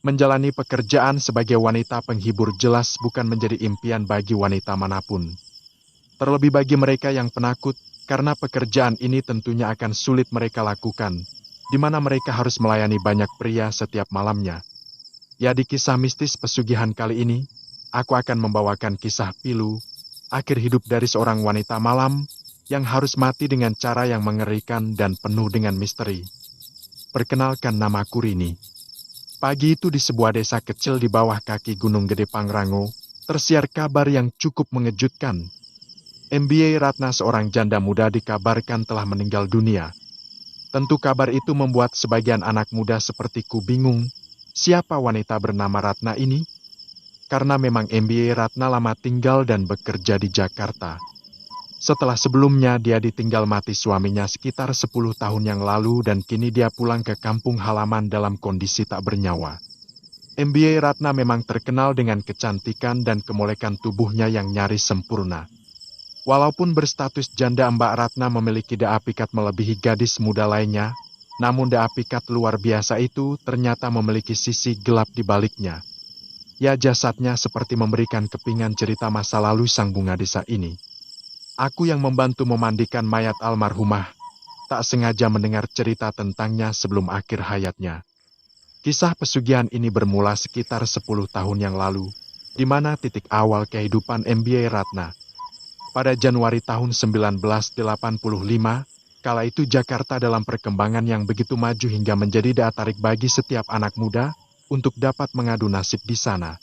Menjalani pekerjaan sebagai wanita penghibur jelas bukan menjadi impian bagi wanita manapun. Terlebih bagi mereka yang penakut, karena pekerjaan ini tentunya akan sulit mereka lakukan, di mana mereka harus melayani banyak pria setiap malamnya. Ya, di kisah mistis pesugihan kali ini, aku akan membawakan kisah pilu, akhir hidup dari seorang wanita malam, yang harus mati dengan cara yang mengerikan dan penuh dengan misteri. Perkenalkan, namaku Rini. Pagi itu di sebuah desa kecil di bawah kaki Gunung Gede Pangrango, tersiar kabar yang cukup mengejutkan. MBA Ratna, seorang janda muda, dikabarkan telah meninggal dunia. Tentu kabar itu membuat sebagian anak muda sepertiku bingung, siapa wanita bernama Ratna ini? Karena memang MBA Ratna lama tinggal dan bekerja di Jakarta. Setelah sebelumnya dia ditinggal mati suaminya sekitar 10 tahun yang lalu dan kini dia pulang ke kampung halaman dalam kondisi tak bernyawa. MBA Ratna memang terkenal dengan kecantikan dan kemolekan tubuhnya yang nyaris sempurna. Walaupun berstatus janda, Mbak Ratna memiliki daya pikat melebihi gadis muda lainnya, namun daya pikat luar biasa itu ternyata memiliki sisi gelap di baliknya. Ya, jasadnya seperti memberikan kepingan cerita masa lalu sang bunga desa ini. Aku yang membantu memandikan mayat almarhumah, tak sengaja mendengar cerita tentangnya sebelum akhir hayatnya. Kisah pesugihan ini bermula sekitar 10 tahun yang lalu, di mana titik awal kehidupan MBA Ratna. Pada Januari tahun 1985, kala itu Jakarta dalam perkembangan yang begitu maju hingga menjadi daya tarik bagi setiap anak muda untuk dapat mengadu nasib di sana.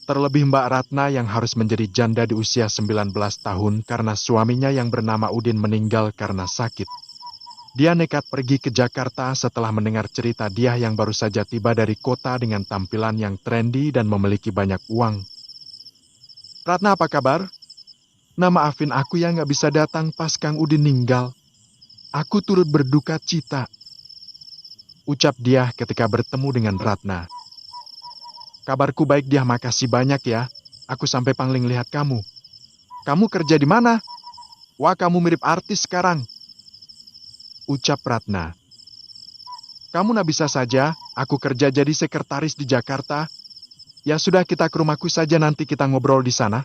Terlebih Mbak Ratna yang harus menjadi janda di usia 19 tahun karena suaminya yang bernama Udin meninggal karena sakit. Dia nekat pergi ke Jakarta setelah mendengar cerita dia yang baru saja tiba dari kota dengan tampilan yang trendy dan memiliki banyak uang. "Ratna, apa kabar? Nah, maafin aku ya nggak bisa datang pas Kang Udin ninggal. Aku turut berduka cita," ucap dia ketika bertemu dengan Ratna. "Kabarku baik dia, makasih banyak ya. Aku sampai pangling lihat kamu. Kamu kerja di mana? Wah, kamu mirip artis sekarang," ucap Ratna. "Kamu nak bisa saja, aku kerja jadi sekretaris di Jakarta. Ya sudah, kita ke rumahku saja, nanti kita ngobrol di sana."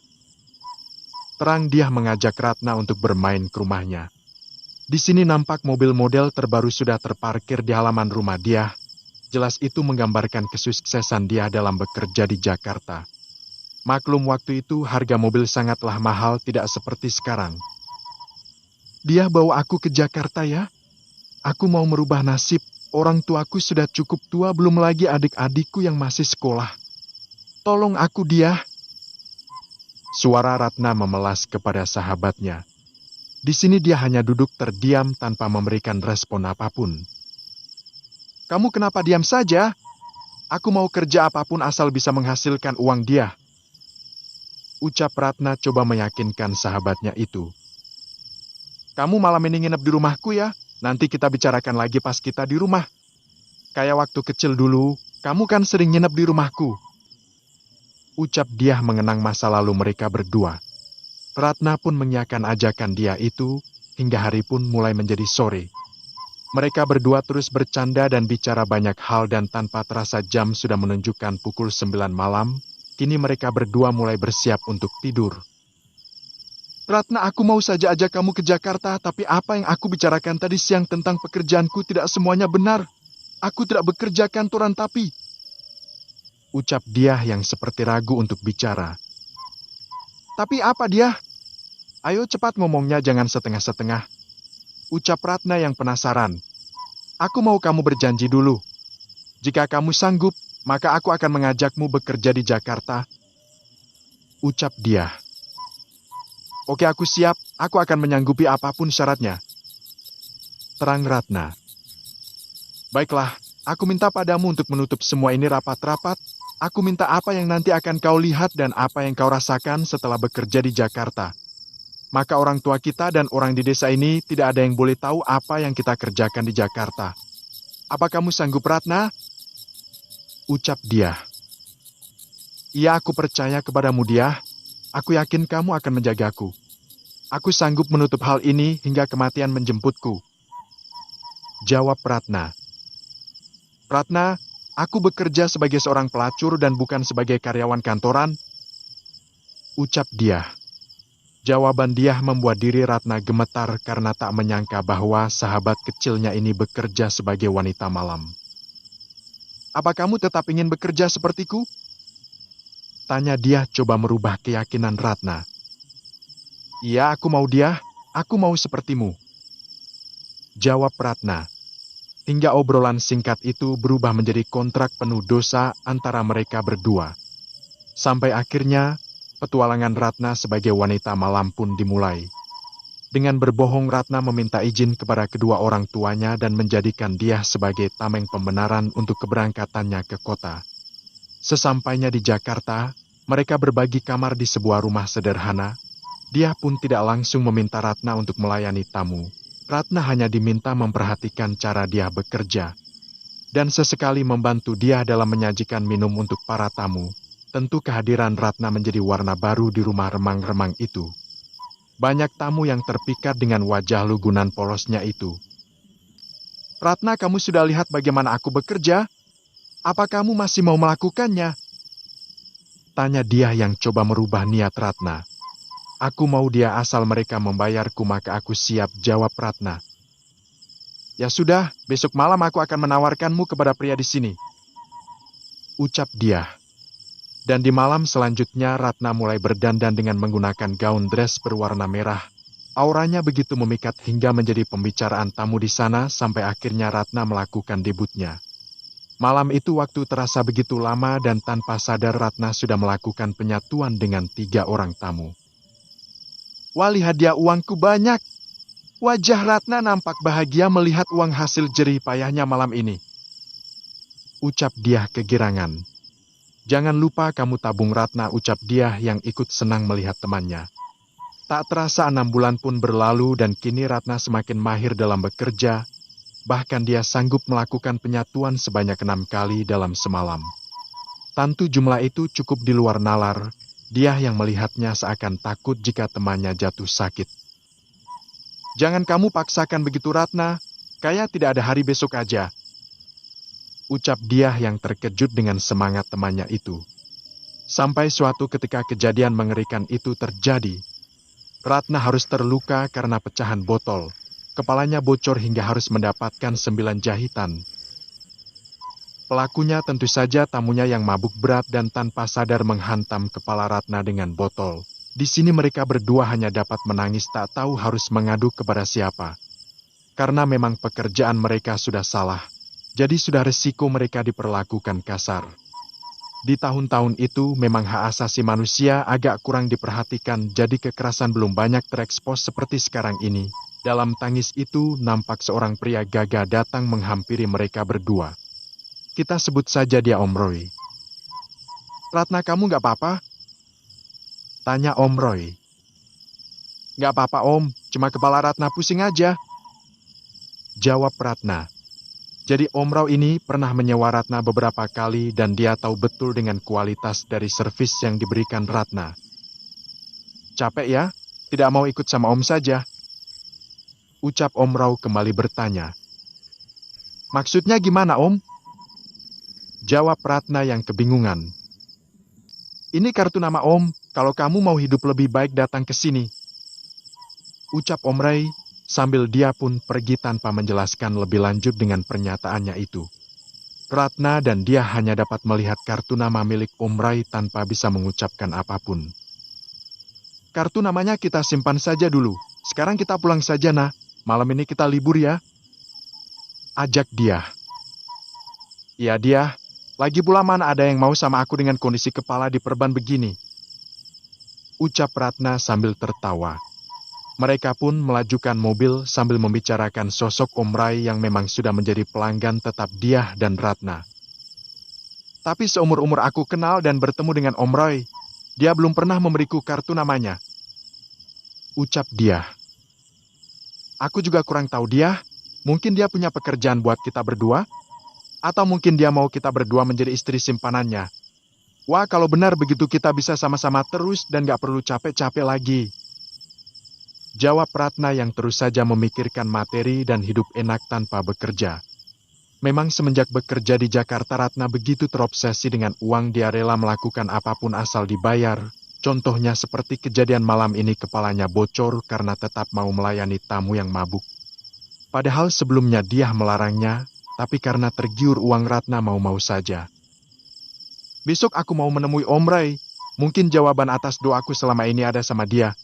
Terang dia mengajak Ratna untuk bermain ke rumahnya. Di sini nampak mobil model terbaru sudah terparkir di halaman rumah dia. Jelas itu menggambarkan kesuksesan dia dalam bekerja di Jakarta. Maklum waktu itu harga mobil sangatlah mahal, tidak seperti sekarang. "Dia bawa aku ke Jakarta ya. Aku mau merubah nasib. Orang tuaku sudah cukup tua, belum lagi adik-adikku yang masih sekolah. Tolong aku dia." Suara Ratna memelas kepada sahabatnya. Di sini dia hanya duduk terdiam tanpa memberikan respon apapun. "Kamu kenapa diam saja? Aku mau kerja apapun asal bisa menghasilkan uang dia," ucap Ratna coba meyakinkan sahabatnya itu. "Kamu malam ini nginep di rumahku ya. Nanti kita bicarakan lagi pas kita di rumah. Kayak waktu kecil dulu, kamu kan sering nginep di rumahku," ucap dia mengenang masa lalu mereka berdua. Ratna pun mengiyakan ajakan dia itu, hingga hari pun mulai menjadi sore. Mereka berdua terus bercanda dan bicara banyak hal dan tanpa terasa jam sudah menunjukkan pukul 9 malam, kini mereka berdua mulai bersiap untuk tidur. "Ratna, aku mau saja ajak kamu ke Jakarta, tapi apa yang aku bicarakan tadi siang tentang pekerjaanku tidak semuanya benar. Aku tidak bekerja kantoran tapi," ucap dia yang seperti ragu untuk bicara. "Tapi apa dia? Ayo cepat ngomongnya, jangan setengah-setengah," ucap Ratna yang penasaran. "Aku mau kamu berjanji dulu. Jika kamu sanggup, maka aku akan mengajakmu bekerja di Jakarta," ucap dia. "Oke, aku siap. Aku akan menyanggupi apapun syaratnya," terang Ratna. "Baiklah, aku minta padamu untuk menutup semua ini rapat-rapat. Aku minta apa yang nanti akan kau lihat dan apa yang kau rasakan setelah bekerja di Jakarta. Maka orang tua kita dan orang di desa ini tidak ada yang boleh tahu apa yang kita kerjakan di Jakarta. Apa kamu sanggup, Ratna?" ucap dia. "Iya, aku percaya kepadamu dia. Aku yakin kamu akan menjagaku. Aku sanggup menutup hal ini hingga kematian menjemputku," jawab Ratna. "Ratna, Aku bekerja sebagai seorang pelacur dan bukan sebagai karyawan kantoran, ucap Diah. Jawaban Diah membuat diri Ratna gemetar karena tak menyangka bahwa sahabat kecilnya ini bekerja sebagai wanita malam. Apa kamu tetap ingin bekerja sepertiku? Tanya Diah coba merubah keyakinan Ratna. Iya, aku mau Diah, aku mau sepertimu, jawab Ratna. Hingga obrolan singkat itu berubah menjadi kontrak penuh dosa antara mereka berdua. Sampai akhirnya, petualangan Ratna sebagai wanita malam pun dimulai. Dengan berbohong Ratna meminta izin kepada kedua orang tuanya dan menjadikan Diah sebagai tameng pembenaran untuk keberangkatannya ke kota. Sesampainya di Jakarta, mereka berbagi kamar di sebuah rumah sederhana. Diah pun tidak langsung meminta Ratna untuk melayani tamu. Ratna hanya diminta memperhatikan cara Diah bekerja, dan sesekali membantu Diah dalam menyajikan minum untuk para tamu. Tentu kehadiran Ratna menjadi warna baru di rumah remang-remang itu. Banyak tamu yang terpikat dengan wajah lugunan polosnya itu. Ratna, kamu sudah lihat bagaimana aku bekerja? Apa kamu masih mau melakukannya? Tanya Diah yang coba merubah niat Ratna. Aku mau dia asal mereka membayarku maka aku siap, jawab Ratna. Ya sudah, besok malam aku akan menawarkanmu kepada pria di sini, ucap Diah. Dan di malam selanjutnya Ratna mulai berdandan dengan menggunakan gaun dress berwarna merah. Auranya begitu memikat hingga menjadi pembicaraan tamu di sana sampai akhirnya Ratna melakukan debutnya. Malam itu waktu terasa begitu lama dan tanpa sadar Ratna sudah melakukan penyatuan dengan 3 orang tamu. Wah, lihat dia, uangku banyak. Wajah Ratna nampak bahagia melihat uang hasil jerih payahnya malam ini, ucap Diah kegirangan. Jangan lupa kamu tabung Ratna, ucap Diah yang ikut senang melihat temannya. Tak terasa 6 bulan pun berlalu dan kini Ratna semakin mahir dalam bekerja. Bahkan dia sanggup melakukan penyatuan sebanyak 6 kali dalam semalam. Tentu jumlah itu cukup di luar nalar. Diah yang melihatnya seakan takut jika temannya jatuh sakit. Jangan kamu paksakan begitu Ratna, kayak tidak ada hari besok aja, ucap Diah yang terkejut dengan semangat temannya itu. Sampai suatu ketika kejadian mengerikan itu terjadi. Ratna harus terluka karena pecahan botol. Kepalanya bocor hingga harus mendapatkan 9 jahitan. Pelakunya tentu saja tamunya yang mabuk berat dan tanpa sadar menghantam kepala Ratna dengan botol. Di sini mereka berdua hanya dapat menangis tak tahu harus mengadu kepada siapa. Karena memang pekerjaan mereka sudah salah, jadi sudah resiko mereka diperlakukan kasar. Di tahun-tahun itu memang hak asasi manusia agak kurang diperhatikan, jadi kekerasan belum banyak terekspos seperti sekarang ini. Dalam tangis itu nampak seorang pria gagah datang menghampiri mereka berdua. Kita sebut saja dia Om Roy. Ratna, kamu gak apa-apa? Tanya Om Roy. Gak apa-apa Om, cuma kepala Ratna pusing aja, jawab Ratna. Jadi Om Roy ini pernah menyewa Ratna beberapa kali dan dia tahu betul dengan kualitas dari servis yang diberikan Ratna. Capek ya? Tidak mau ikut sama Om saja? Ucap Om Roy kembali bertanya. Maksudnya gimana Om? Jawab Ratna yang kebingungan. Ini kartu nama Om, kalau kamu mau hidup lebih baik datang ke sini, ucap Om Roy, sambil dia pun pergi tanpa menjelaskan lebih lanjut dengan pernyataannya itu. Ratna dan dia hanya dapat melihat kartu nama milik Om Roy tanpa bisa mengucapkan apapun. Kartu namanya kita simpan saja dulu, sekarang kita pulang saja nah, malam ini kita libur ya, ajak dia. Iya dia, lagi pula mana ada yang mau sama aku dengan kondisi kepala diperban begini, ucap Ratna sambil tertawa. Mereka pun melajukan mobil sambil membicarakan sosok Om Roy yang memang sudah menjadi pelanggan tetap Diah dan Ratna. Tapi seumur-umur aku kenal dan bertemu dengan Om Roy, dia belum pernah memberiku kartu namanya, ucap Diah. Aku juga kurang tahu dia, mungkin dia punya pekerjaan buat kita berdua, atau mungkin dia mau kita berdua menjadi istri simpanannya. Wah, kalau benar begitu kita bisa sama-sama terus dan gak perlu capek-capek lagi, jawab Ratna yang terus saja memikirkan materi dan hidup enak tanpa bekerja. Memang semenjak bekerja di Jakarta Ratna begitu terobsesi dengan uang dia rela melakukan apapun asal dibayar. Contohnya seperti kejadian malam ini kepalanya bocor karena tetap mau melayani tamu yang mabuk. Padahal sebelumnya dia melarangnya, tapi karena tergiur uang Ratna mau-mau saja. Besok aku mau menemui Om Ray. Mungkin jawaban atas doaku selama ini ada sama dia,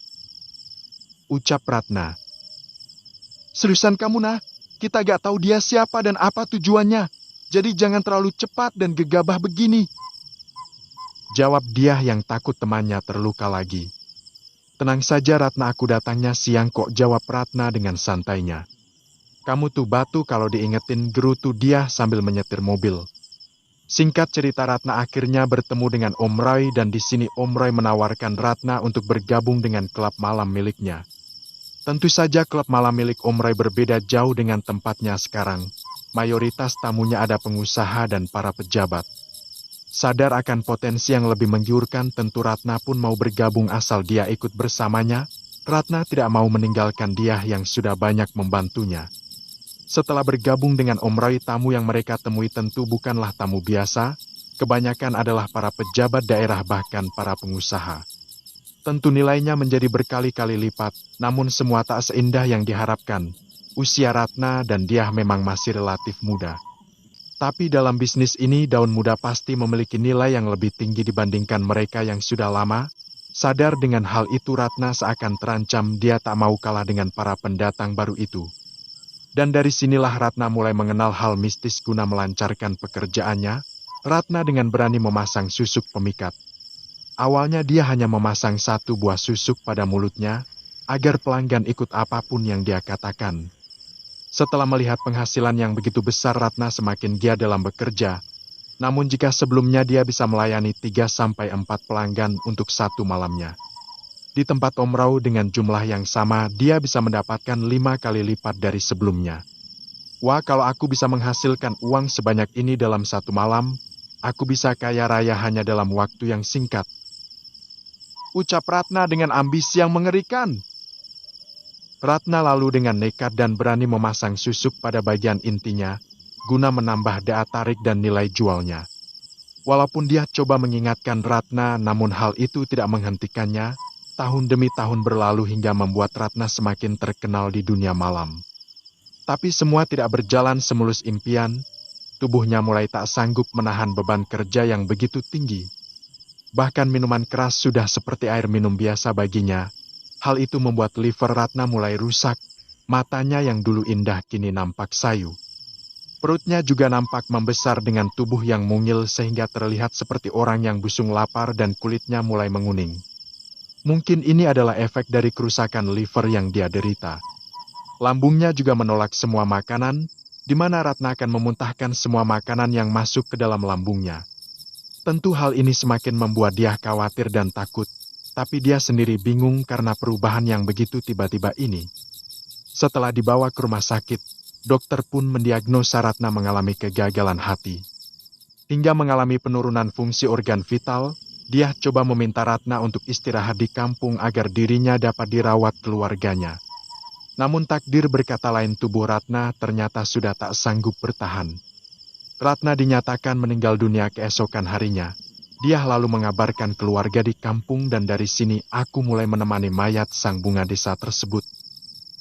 ucap Ratna. Seriusan kamu nah? Kita gak tahu dia siapa dan apa tujuannya. Jadi jangan terlalu cepat dan gegabah begini. Jawab dia yang takut temannya terluka lagi. Tenang saja Ratna, aku datangnya siang kok, jawab Ratna dengan santainya. Kamu tuh batu kalau diingetin, gerutu dia sambil menyetir mobil. Singkat cerita Ratna akhirnya bertemu dengan Om Roy dan di sini Om Roy menawarkan Ratna untuk bergabung dengan klub malam miliknya. Tentu saja klub malam milik Om Roy berbeda jauh dengan tempatnya sekarang. Mayoritas tamunya ada pengusaha dan para pejabat. Sadar akan potensi yang lebih menggiurkan, tentu Ratna pun mau bergabung asal dia ikut bersamanya. Ratna tidak mau meninggalkan dia yang sudah banyak membantunya. Setelah bergabung dengan Om Roy, tamu yang mereka temui tentu bukanlah tamu biasa. Kebanyakan adalah para pejabat daerah bahkan para pengusaha. Tentu nilainya menjadi berkali-kali lipat, namun semua tak seindah yang diharapkan. Usia Ratna dan dia memang masih relatif muda. Tapi dalam bisnis ini daun muda pasti memiliki nilai yang lebih tinggi dibandingkan mereka yang sudah lama. Sadar dengan hal itu Ratna seakan terancam, dia tak mau kalah dengan para pendatang baru itu. Dan dari sinilah Ratna mulai mengenal hal mistis guna melancarkan pekerjaannya. Ratna dengan berani memasang susuk pemikat. Awalnya dia hanya memasang satu buah susuk pada mulutnya, agar pelanggan ikut apapun yang dia katakan. Setelah melihat penghasilan yang begitu besar, Ratna semakin giat dalam bekerja. Namun jika sebelumnya dia bisa melayani 3-4 pelanggan untuk satu malamnya, di tempat Om Rau dengan jumlah yang sama, dia bisa mendapatkan 5 kali lipat dari sebelumnya. Wah, kalau aku bisa menghasilkan uang sebanyak ini dalam satu malam, aku bisa kaya raya hanya dalam waktu yang singkat, ucap Ratna dengan ambisi yang mengerikan. Ratna lalu dengan nekat dan berani memasang susuk pada bagian intinya, guna menambah daya tarik dan nilai jualnya. Walaupun dia coba mengingatkan Ratna, namun hal itu tidak menghentikannya. Tahun demi tahun berlalu hingga membuat Ratna semakin terkenal di dunia malam. Tapi semua tidak berjalan semulus impian. Tubuhnya mulai tak sanggup menahan beban kerja yang begitu tinggi. Bahkan minuman keras sudah seperti air minum biasa baginya. Hal itu membuat liver Ratna mulai rusak. Matanya yang dulu indah kini nampak sayu. Perutnya juga nampak membesar dengan tubuh yang mungil sehingga terlihat seperti orang yang busung lapar dan kulitnya mulai menguning. Mungkin ini adalah efek dari kerusakan liver yang dia derita. Lambungnya juga menolak semua makanan, di mana Ratna akan memuntahkan semua makanan yang masuk ke dalam lambungnya. Tentu hal ini semakin membuat dia khawatir dan takut, tapi dia sendiri bingung karena perubahan yang begitu tiba-tiba ini. Setelah dibawa ke rumah sakit, dokter pun mendiagnosa Ratna mengalami kegagalan hati. Hingga mengalami penurunan fungsi organ vital, dia coba meminta Ratna untuk istirahat di kampung agar dirinya dapat dirawat keluarganya. Namun takdir berkata lain, tubuh Ratna ternyata sudah tak sanggup bertahan. Ratna dinyatakan meninggal dunia keesokan harinya. Dia lalu mengabarkan keluarga di kampung dan dari sini aku mulai menemani mayat sang bunga desa tersebut.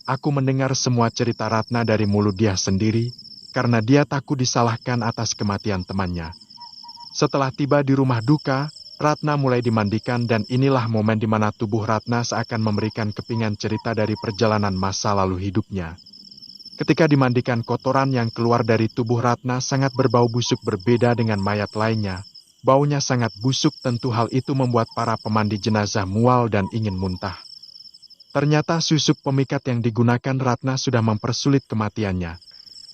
Aku mendengar semua cerita Ratna dari mulut dia sendiri, karena dia takut disalahkan atas kematian temannya. Setelah tiba di rumah duka, Ratna mulai dimandikan dan inilah momen di mana tubuh Ratna seakan memberikan kepingan cerita dari perjalanan masa lalu hidupnya. Ketika dimandikan, kotoran yang keluar dari tubuh Ratna sangat berbau busuk berbeda dengan mayat lainnya. Baunya sangat busuk, tentu hal itu membuat para pemandi jenazah mual dan ingin muntah. Ternyata susuk pemikat yang digunakan Ratna sudah mempersulit kematiannya.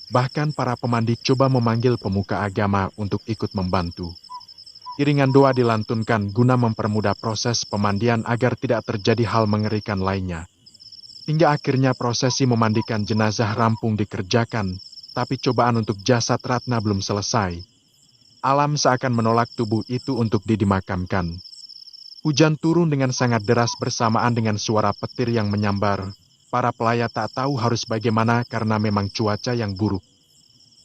Bahkan para pemandi coba memanggil pemuka agama untuk ikut membantu. Iringan doa dilantunkan guna mempermudah proses pemandian agar tidak terjadi hal mengerikan lainnya. Hingga akhirnya prosesi memandikan jenazah rampung dikerjakan, tapi cobaan untuk jasad Ratna belum selesai. Alam seakan menolak tubuh itu untuk dimakamkan. Hujan turun dengan sangat deras bersamaan dengan suara petir yang menyambar. Para pelayat tak tahu harus bagaimana karena memang cuaca yang buruk.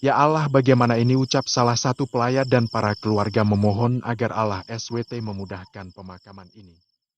Ya Allah, bagaimana ini, ucap salah satu pelayat, dan para keluarga memohon agar Allah SWT memudahkan pemakaman ini.